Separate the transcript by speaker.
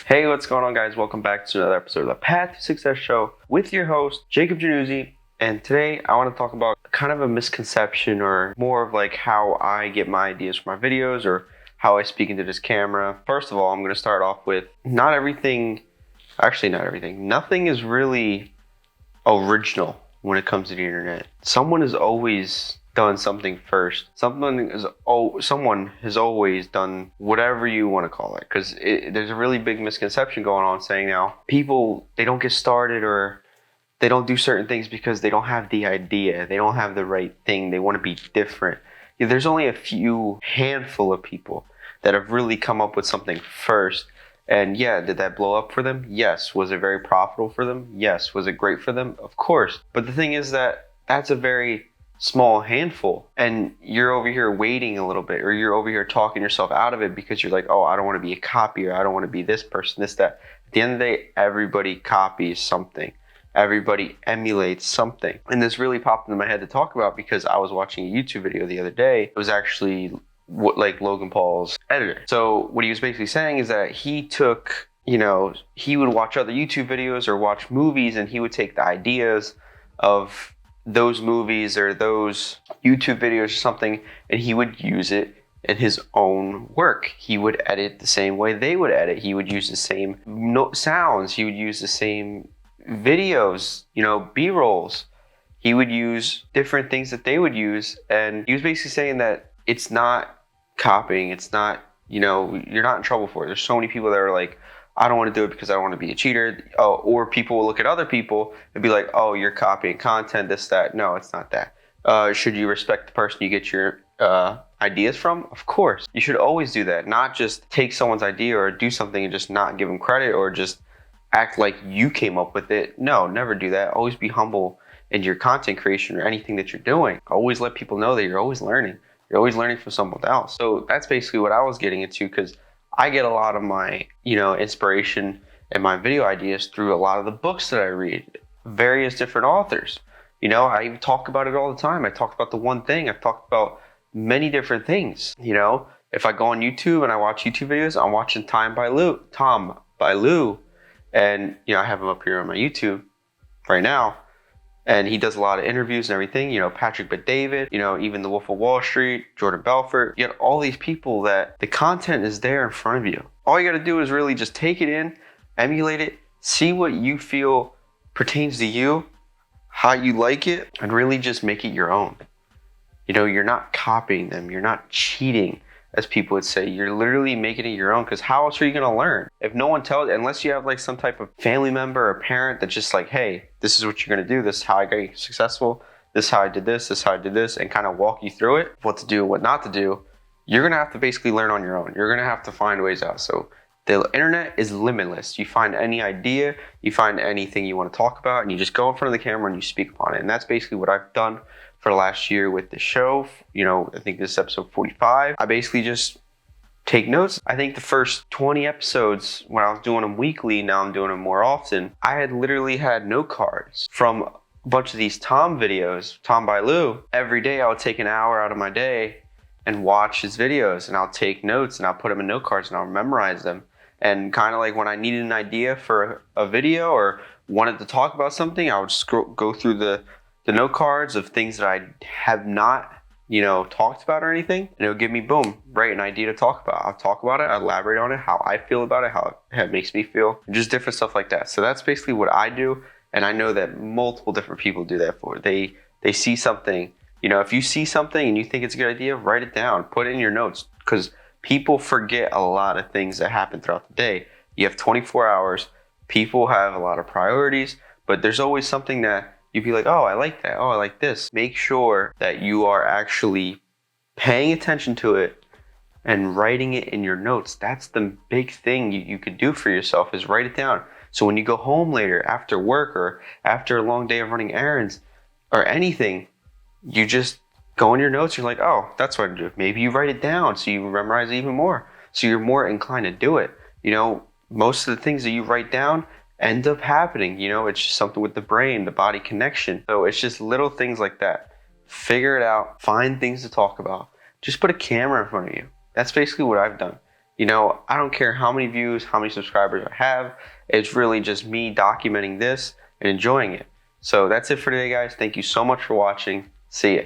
Speaker 1: Hey, what's going on, guys? Welcome back to another episode of the Path to Success Show with your host, Jacob Jonuzi. And today I want to talk about kind of a misconception, or more of like how I get my ideas for my videos or how I speak into this camera. First of all, I'm going to start off with not everything, nothing is really original when it comes to the internet. Someone has always done something first. Someone has always done whatever you want to call it, because there's a really big misconception going on saying now people, they don't get started or they don't do certain things because they don't have the idea, they don't have the right thing, they want to be different. There's only a handful of people that have really come up with something first. And yeah, did that blow up for them? Yes. Was it very profitable for them? Yes. Was it great for them? Of course. But the thing is that that's a very small handful, and you're over here waiting a little bit, or you're over here talking yourself out of it because you're like, oh, I don't want to be a copy, or I don't want to be this person, this, that. At the end of the day, everybody copies something. Everybody emulates something. And this really popped into my head to talk about because I was watching a YouTube video the other day. It was actually like Logan Paul's editor. So what he was basically saying is that he took, he would watch other YouTube videos or watch movies, and he would take the ideas of those movies or those YouTube videos or something, and he would use it in his own work. He would edit the same way they would edit. He would use the same sounds. He would use the same videos, B-rolls. He would use different things that they would use. And he was basically saying that it's not copying. It's not, you're not in trouble for it. There's so many people that are like, I don't want to do it because I don't want to be a cheater. Oh, or people will look at other people and be like, oh, you're copying content, this, that. No, it's not that. Should you respect the person you get your ideas from? Of course. You should always do that. Not just take someone's idea or do something and just not give them credit or just act like you came up with it. No, never do that. Always be humble in your content creation or anything that you're doing. Always let people know that you're always learning. You're always learning from someone else. So that's basically what I was getting into, because I get a lot of my, inspiration and my video ideas through a lot of the books that I read, various different authors. I talk about it all the time. I talk about the one thing. I've talked about many different things. If I go on YouTube and I watch YouTube videos, I'm watching Tom by Lou. And, I have him up here on my YouTube right now. And he does a lot of interviews and everything, Patrick Bet-David, even the Wolf of Wall Street, Jordan Belfort. You got all these people that the content is there in front of you. All you got to do is really just take it in, emulate it, see what you feel pertains to you, how you like it, and really just make it your own. You're not copying them. You're not cheating, as people would say. You're literally making it your own, because how else are you going to learn? If no one tells, unless you have like some type of family member or parent that's just like, hey, this is what you're going to do. This is how I got successful. This is how I did this. This is how I did this, and kind of walk you through it, what to do, what not to do. You're going to have to basically learn on your own. You're going to have to find ways out. So the internet is limitless. You find any idea, you find anything you want to talk about, and you just go in front of the camera and you speak upon it. And that's basically what I've done for the last year with the show. I think this is episode 45. I basically just take notes. I think the first 20 episodes, when I was doing them weekly, now I'm doing them more often, I had literally had note cards from a bunch of these Tom videos, Tom by Lou. Every day I would take an hour out of my day and watch his videos, and I'll take notes and I'll put them in note cards and I'll memorize them. And kind of like when I needed an idea for a video or wanted to talk about something, I would go through the note cards of things that I have not, talked about or anything. And it would give me, boom, right, an idea to talk about. I'll talk about it, I'll elaborate on it, how I feel about it, how it makes me feel, and just different stuff like that. So that's basically what I do. And I know that multiple different people do that for. They see something, if you see something and you think it's a good idea, write it down, put it in your notes, because people forget a lot of things that happen throughout the day. You have 24 hours. People have a lot of priorities, but there's always something that you'd be like, oh, I like that. Oh, I like this. Make sure that you are actually paying attention to it and writing it in your notes. That's the big thing you could do for yourself, is write it down. So when you go home later after work or after a long day of running errands or anything, you just go in your notes. You're like, oh, that's what I do. Maybe you write it down so you memorize it even more. So you're more inclined to do it. Most of the things that you write down end up happening. It's just something with the brain, the body connection. So it's just little things like that. Figure it out. Find things to talk about. Just put a camera in front of you. That's basically what I've done. You know, I don't care how many views, how many subscribers I have. It's really just me documenting this and enjoying it. So that's it for today, guys. Thank you so much for watching. See ya.